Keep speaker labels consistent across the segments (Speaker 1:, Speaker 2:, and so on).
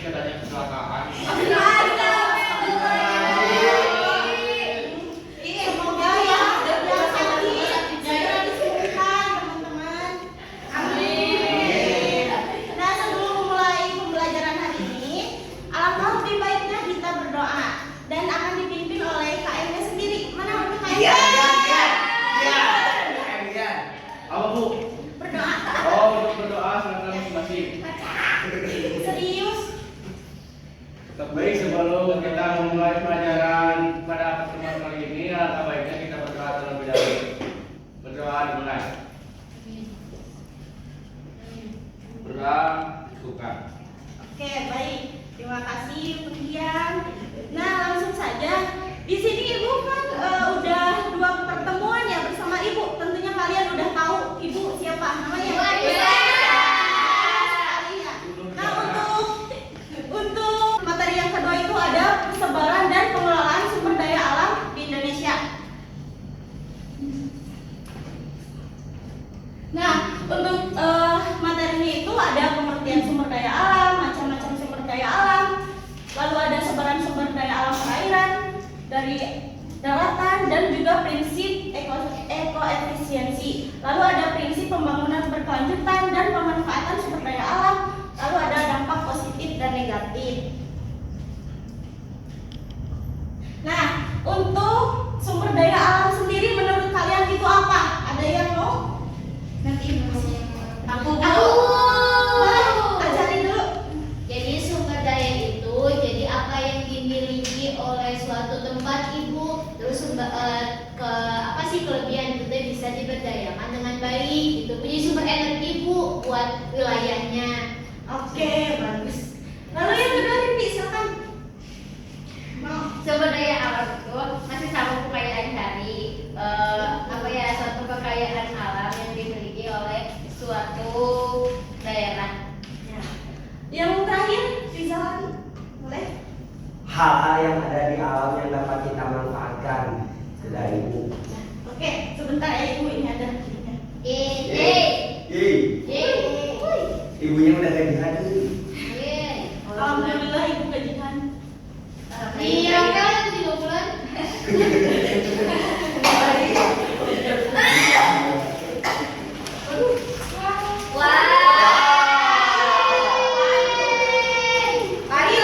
Speaker 1: adanya kecelakaan.
Speaker 2: Semoga ya yang sakit segera disembuhkan teman-teman. Amin. Nah, sebelum memulai pembelajaran hari ini, alangkah lebih baiknya kita berdoa dan akan dipimpin oleh KM-nya sendiri. Mana untuk KM?
Speaker 1: Iya. Apa Bu?
Speaker 2: Berdoa.
Speaker 1: Oh, untuk berdoa silakan masing-masing.
Speaker 2: Serius?
Speaker 1: Baik, sebelum kita memulai pelajaran pada pertemuan kali ini, alangkah baiknya kita berdoa terlebih dahulu. Berdoa dimulai. Berdoa bukan.
Speaker 2: Oke, baik. Terima kasih untuk Dian. Nah, langsung saja. Di sini Ibu kan udah 2 pertemuan ya bersama Ibu. Tentunya kalian udah tahu Ibu siapa namanya. Nah, untuk materi yang kedua itu ada persebaran dan pengelolaan sumber daya alam di Indonesia. Nah, untuk materinya itu ada pengertian sumber daya alam, macam-macam sumber daya alam, lalu ada sebaran sumber daya alam perairan dari daratan dan juga prinsip ekoefisiensi. Lalu ada prinsip pembangunan berkelanjutan dan pemanfaatan sumber daya alam, lalu ada dampak positif dan negatif. Nah, untuk sumber daya alam sendiri menurut kalian itu apa? Ada yang mau? Nanti aku boleh ajarin dulu.
Speaker 3: Jadi sumber daya itu jadi apa yang dimiliki oleh suatu tempat Ibu, terus apa sih kelebihan itu bisa diberdayakan dengan baik. Itu punya sumber energi Bu buat wilayahnya.
Speaker 2: Oke, bagus. Lalu yang kedua Rindy, silakan. Mau?
Speaker 3: Sumber daya alam itu masih sama kekayaan dari suatu kekayaan alam yang dimiliki oleh suatu daerah.
Speaker 2: Ya. Yang terakhir, Rizal, boleh?
Speaker 4: Hal-hal yang ada di alam yang dapat kita manfaatkan. Sudah Ibu.
Speaker 2: Oke, sebentar ya Ibu, ini ada.
Speaker 4: Ibunya udah gajian.
Speaker 2: Alhamdulillah Ibu gajian.
Speaker 3: Iya, kan 3 bulan.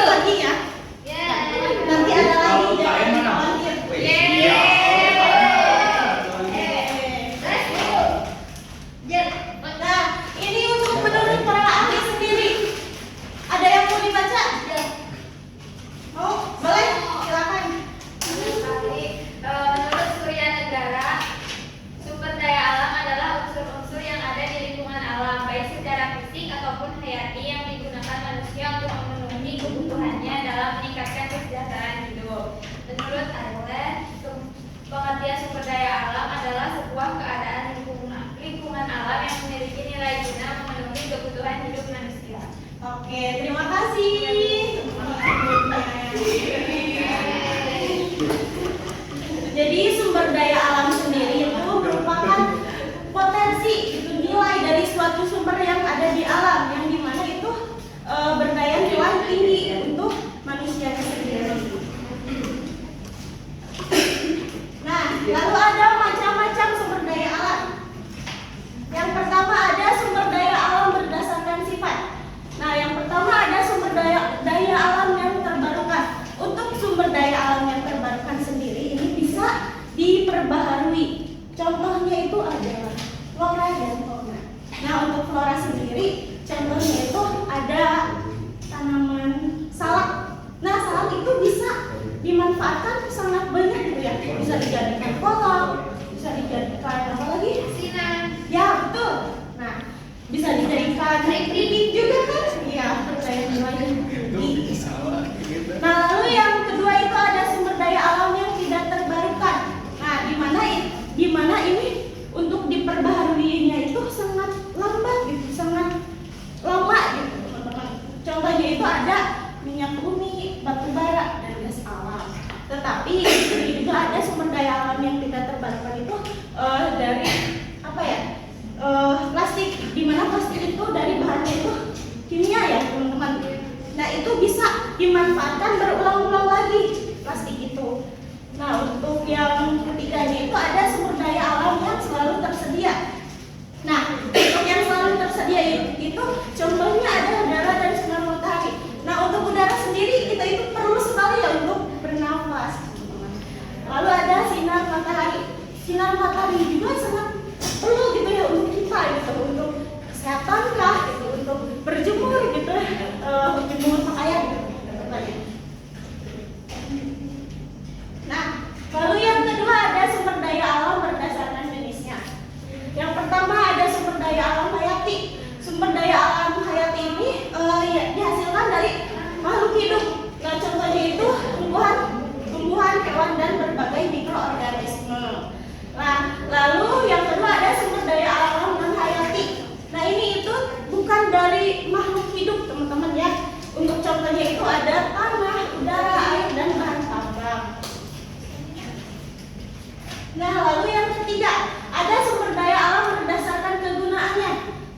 Speaker 2: Lagi ya. Nanti ada lagi jangan
Speaker 1: mana?
Speaker 2: khawatir.
Speaker 1: Iya.
Speaker 2: Nah, ini untuk menurut para ahli sendiri. Ada yang mau dibaca? Mau? Boleh? Silakan.
Speaker 3: Menurut Surya Negara, sumber daya alam adalah unsur-unsur yang ada di lingkungan alam, baik secara fisik ataupun hayati yang digunakan manusia untuk memenuhi kebutuhannya dalam meningkatkan kesejahteraan hidup. Menurut Arlen, pengertian sumber daya alam adalah sebuah keadaan lingkungan alam yang memiliki nilai guna memenuhi kebutuhan hidup manusia.
Speaker 2: Oke, terima kasih. Jadi sumber daya alam sendiri itu merupakan potensi, itu nilai dari suatu sumber yang ada di alam, yang dimana itu berdaya nilai tinggi untuk manusia sendiri. Nah, lalu ada macam-macam sumber daya alam. Yang pertama ada sumber daya alam berdasarkan sifat. Nah, yang pertama ada sumber daya alam yang terbarukan. Untuk sumber daya alam yang terbarukan sendiri ini bisa diperbaharui. Contohnya itu adalah flora dan fauna. Nah, untuk flora sendiri contohnya itu ada tanaman salak. Nah, salak itu bisa dimanfaatkan sangat banyak gitu ya. Bisa dijadikan kolak, bisa dijadikan apa lagi?
Speaker 3: Asinan.
Speaker 2: Ya, betul. Nah, bisa dijadikan keripik juga kan? Iya, berdaya nilai tinggi. Nah, lalu yang kedua itu ada sumber daya alam yang tidak terbarukan. Nah, di mana ini untuk diperbaharuinya itu sangat lambat gitu, sangat lama gitu, teman-teman. Contohnya itu ada minyak bumi, batu bara, dan gas alam. Tetapi ini juga ada sumber daya alam yang tidak terbarukan itu dari apa ya? Plastik, di mana plastik itu dari bahannya itu kimia ya teman-teman. Nah itu bisa dimanfaatkan berulang-ulang lagi plastik itu. Nah untuk yang ketiganya itu ada sumber daya alam yang selalu tersedia. Nah untuk yang selalu tersedia itu contohnya ada udara dan sinar matahari. Nah untuk udara sendiri kita itu perlu sekali ya untuk bernafas. Lalu ada sinar matahari. Sinar matahari juga sangat perlu gitu ya untuk kita gitu, untuk kesehatan kah gitu, untuk berjemur gitu, berjemur pakaian gitu. Nah, lalu yang kedua ada sumber daya alam berdasarkan jenisnya. Yang pertama ada sumber daya alam hayati. Sumber daya alam hayati ini dihasilkan dari makhluk hidup. Nah, contohnya itu tumbuhan, hewan dan berbagai mikroorganisme. Nah, lalu yang kedua ada sumber daya alam non hayati. Nah, ini itu bukan dari makhluk hidup, teman-teman ya. Untuk contohnya itu ada tanah, udara, air dan bahan tambang. Nah, lalu yang ketiga ada sumber daya alam berdasarkan kegunaannya.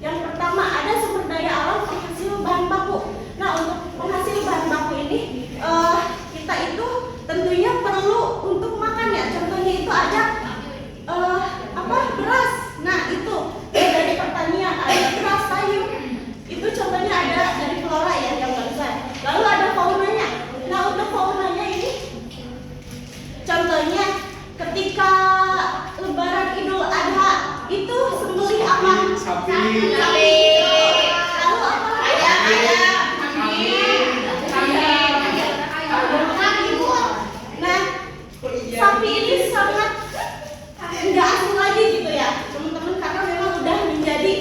Speaker 2: Yang pertama ada sumber daya alam penghasil bahan baku. Nah, untuk penghasil bahan baku ini kita itu tentunya perlu untuk makan ya. Contohnya itu ada beras. Nah itu dari pertanian ada beras, sayur. Itu contohnya ada dari flora ya yang barusan. Lalu ada faunanya. Nah untuk faunanya ini contohnya ketika Lebaran Idul Adha itu sembelih apa?
Speaker 1: Sapi.
Speaker 2: Lalu apa? Nah sapi ini sangat nggak asing lagi gitu ya teman-teman, karena memang udah menjadi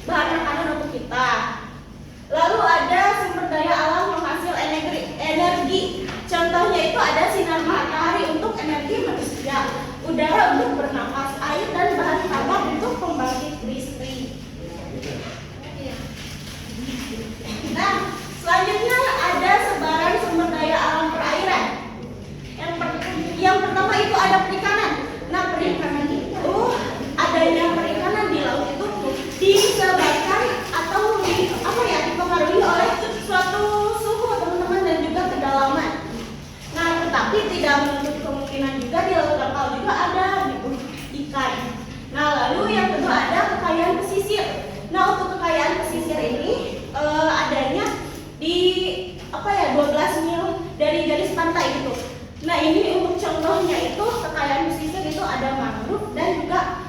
Speaker 2: bahan makanan untuk kita. Lalu ada sumber daya alam penghasil energi. Contohnya itu ada sinar matahari untuk energi manusia, udara untuk bernafas, air dan bahan tambang untuk pembangkit listrik. Nah selanjutnya ada sebaran sumber daya alam perairan. Yang pertama itu ada perikanan. Nah perikanan itu adanya perikanan di laut itu disebabkan atau dipengaruhi oleh suatu suhu teman-teman dan juga kedalaman. Nah tetapi tidak menutup kemungkinan juga di laut dangkal juga ada gitu ikan. Nah lalu yang kedua ada kekayaan pesisir. Nah untuk kekayaan pesisir ini adanya di 12 mil dari garis pantai gitu. Nah ini untuk contohnya itu kekayaan pesisir itu ada mangrove dan juga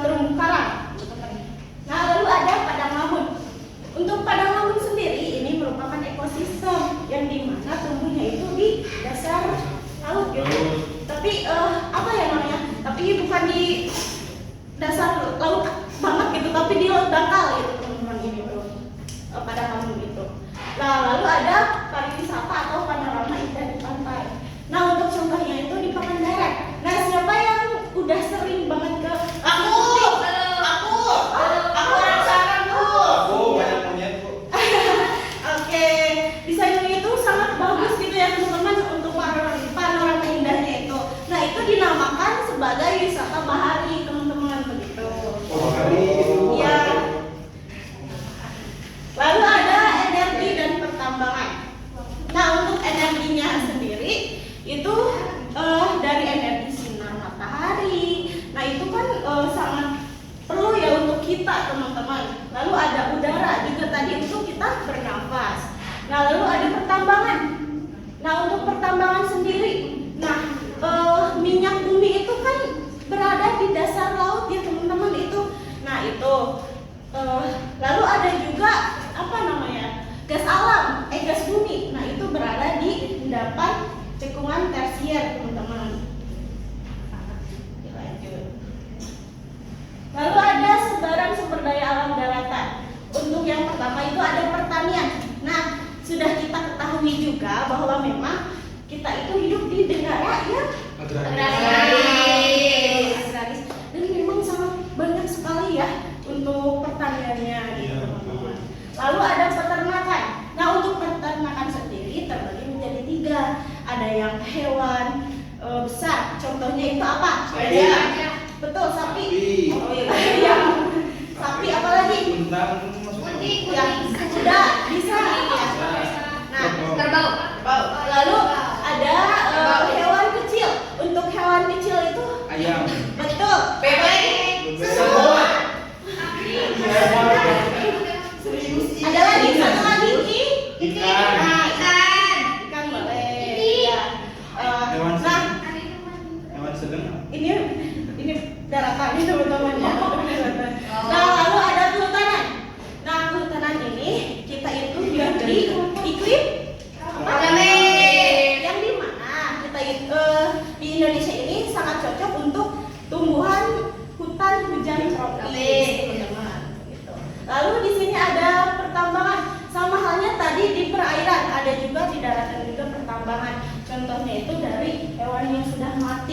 Speaker 2: terumbu karang. Nah lalu ada padang lamun. Untuk padang lamun sendiri ini merupakan ekosistem yang dimana tumbuhnya itu di dasar laut gitu. Tapi Tapi bukan di dasar laut banget gitu, tapi di laut dangkal gitu teman-teman ini tuh padang lamun gitu. Nah lalu ada pariwisata atau panorama indah di pantai. Nah untuk contohnya itu di Pangandaran. Nah siapa yang udah sering banget ke
Speaker 5: Aku orang sarang Bu.
Speaker 1: Aku banyak monyet Bu.
Speaker 2: Oke, di sana itu sangat bagus gitu ya teman-teman untuk panorama indahnya itu. Nah itu dinamakan sebagai wisata bahari teman-teman begitu. Iya. Lalu ada energi dan pertambangan. Nah untuk energinya sendiri itu dari energi sinar matahari. Nah itu kan sangat perlu ya untuk kita teman-teman. Lalu ada udara juga tadi untuk kita bernafas. Nah lalu ada pertambangan. Nah untuk pertambangan sendiri, minyak bumi itu kan berada di dasar laut ya teman-teman itu. Nah itu lalu ada juga gas alam, gas bumi. Nah itu berada di endapan cekungan tersier teman-teman. Lalu ada sebaran sumber daya alam daratan. Untuk yang pertama itu ada pertanian. Nah sudah kita ketahui juga bahwa memang kita itu hidup di negara yang agraris. Dan memang sangat banyak sekali ya untuk pertaniannya gitu teman-teman. Lalu ada peternakan. Nah untuk peternakan sendiri terbagi menjadi 3. Ada yang hewan besar. Contohnya itu apa? Betul, sapi. Oh iya. Sapi apalagi?
Speaker 1: Kuda
Speaker 2: Ya, kuda bisa.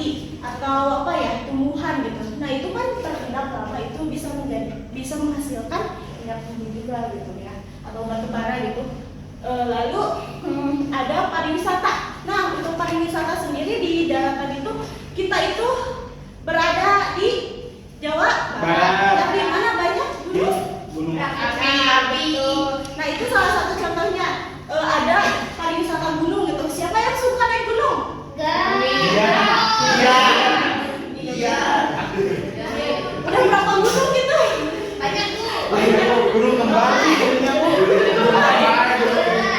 Speaker 2: mati atau apa ya, tumbuhan gitu. Nah itu kan terendap lama, itu bisa menghasilkan minyak bumi juga gitu ya, atau batu bara gitu. Lalu ada pariwisata. Nah untuk pariwisata sendiri di daratan itu kita itu berada di Jawa Barat. Yang di mana banyak gunung.
Speaker 1: Gunung
Speaker 3: Api.
Speaker 2: Nah itu salah satu contohnya. Ada pariwisata gunung gitu. Siapa yang suka naik gunung? Iya. Udah berapa gunung gitu?
Speaker 3: Banyak tuh.
Speaker 1: Gunung kembar sih jadinya Bu.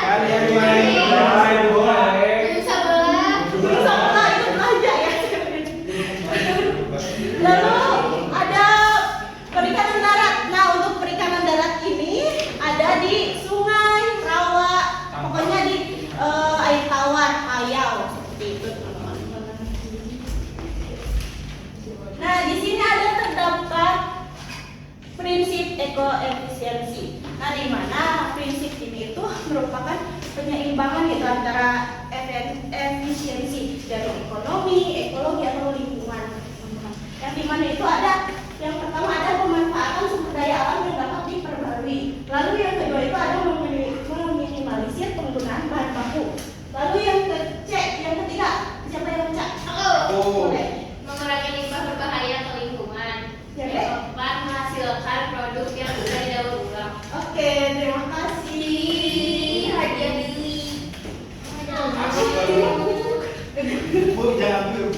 Speaker 1: Kalian main boleh.
Speaker 2: Gunung Sabana itu aja ya. Lalu ada perikanan darat. Nah untuk perikanan darat ini ada di sungai, rawa, pokoknya di air tawar, Payau seperti itu teman-teman. Nah di sini ada terdapat prinsip ekoefisiensi. Nah di mana prinsip ini itu merupakan penyeimbangan gitu antara efisiensi dari ekonomi, ekologi atau lingkungan. Yang di mana itu ada yang pertama ada pemanfaatan sumber daya alam yang dapat diperbarui. Lalu yang kedua itu ada meminimalisir penggunaan bahan baku. Lalu yang ketiga, siapa yang baca?
Speaker 1: Aku.
Speaker 2: Boleh.
Speaker 3: Mengurangi limbah berbahaya ke lingkungan.
Speaker 2: Ya,
Speaker 3: Yang keempat, menghasilkan produk yang bisa didaur ulang.
Speaker 2: Oke, terima kasih.
Speaker 3: Hadiah Billy.
Speaker 1: Bu jangan dulu.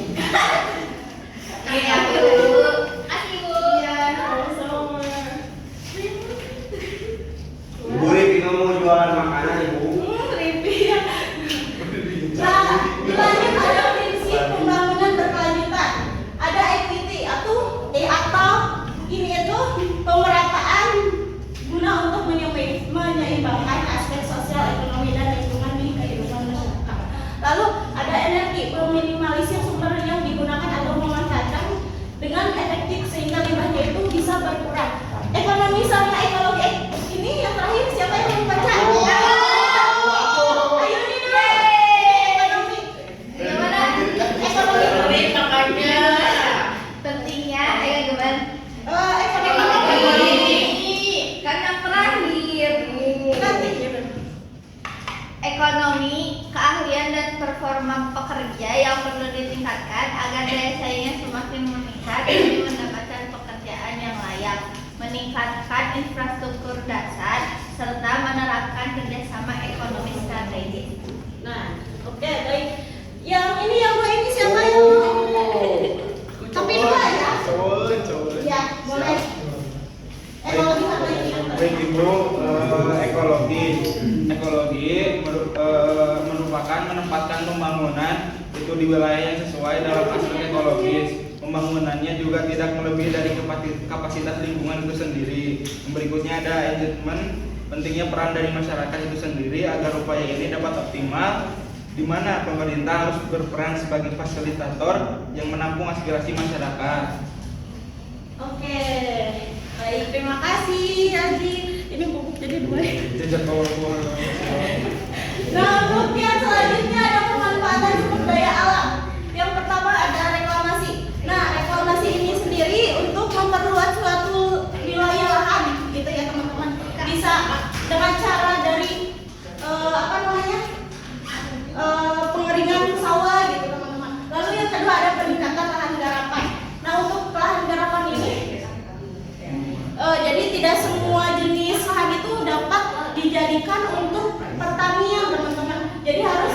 Speaker 3: Hadiah dulu. Kasih Bu.
Speaker 2: Iya, sama-sama.
Speaker 4: Ibu Ripi mau jualan makanan Ibu.
Speaker 2: Ripi ya. Nah, dilanjut ada prinsip pembangunan berkelanjutan. Ada equity atau ini itu pemerataan guna untuk menyeimbangkan aspek sosial, ekonomi dan lingkungan di kehidupan masyarakat. Lalu ada energi, meminimalisir sumber yang digunakan atau memanfaatkan dengan efektif sehingga limbahnya itu bisa berkurang. Ekonomi sama ekologi. Ini yang terakhir siapa yang membaca? Ayo nih ekonomi.
Speaker 3: Gimana?
Speaker 2: Ekonomi.
Speaker 3: Makanya pentingnya gimana?
Speaker 2: Ekonomi.
Speaker 3: Kan yang terakhir
Speaker 2: Nanti gitu.
Speaker 3: ekonomi, keahlian dan performa pekerja yang perlu ditingkatkan agar daya saingnya semakin meningkat demi mendapatkan pekerjaan yang layak, meningkatkan infrastruktur dasar serta menerapkan kerjasama ekonomi strategis.
Speaker 2: Nah, oke baik. Yang ini siapa yang? Tapi dua ya.
Speaker 1: Cowok.
Speaker 2: Ya, boleh. Ekologi sama ini.
Speaker 1: Baik Ibu, ekologi merupakan menempatkan pembangunan itu di wilayah yang sesuai dalam aspek ekologis. Pembangunannya juga tidak melebihi dari kapasitas lingkungan itu sendiri. Yang berikutnya ada engagement, pentingnya peran dari masyarakat itu sendiri agar upaya ini dapat optimal, di mana pemerintah harus berperan sebagai fasilitator yang menampung aspirasi masyarakat.
Speaker 2: Oke. Baik, terima kasih Haji. Ini bubuk jadi dua.
Speaker 1: Jejak bawah.
Speaker 2: Nah, untuk yang selanjutnya ada pemanfaatan sumber daya alam. Yang pertama ada reklamasi. Nah, reklamasi ini sendiri untuk memperluas suatu wilayah lahan, gitu ya teman-teman. Bisa dengan cara dari pengeringan sawah, gitu teman-teman. Lalu yang kedua ada peningkatan lahan garapan. Nah, untuk lahan garapan ini, jadi tidak semua jenis lahan itu dapat dijadikan untuk pertanian teman-teman. Jadi harus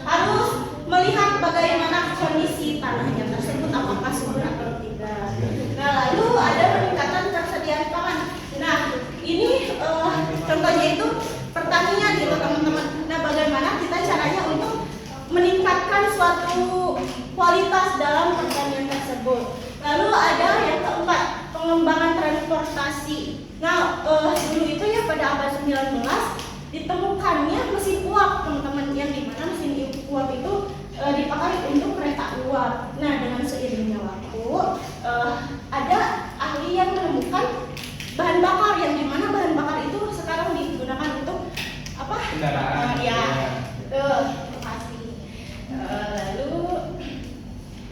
Speaker 2: harus melihat bagaimana kondisi tanahnya tersebut, apakah subur atau tidak. Nah lalu ada peningkatan ketersediaan pangan. Nah ini contohnya itu pertanian gitu teman-teman. Nah bagaimana kita caranya untuk meningkatkan suatu kualitas dalam pertanian tersebut. Lalu ada yang keempat, pengembangan transportasi. Nah, dulu itu ya pada abad 19 ditemukannya mesin uap, teman-teman, yang dimana mesin uap itu dipakai untuk kereta uap. Nah, dengan seiringnya waktu, ada ahli yang menemukan bahan bakar, yang dimana bahan bakar itu sekarang digunakan untuk apa?
Speaker 1: Kendaraan.
Speaker 2: Ya, terima kasih. Lalu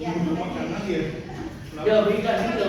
Speaker 2: Ya.
Speaker 1: Makanan ya.
Speaker 5: Ya, berikan juga.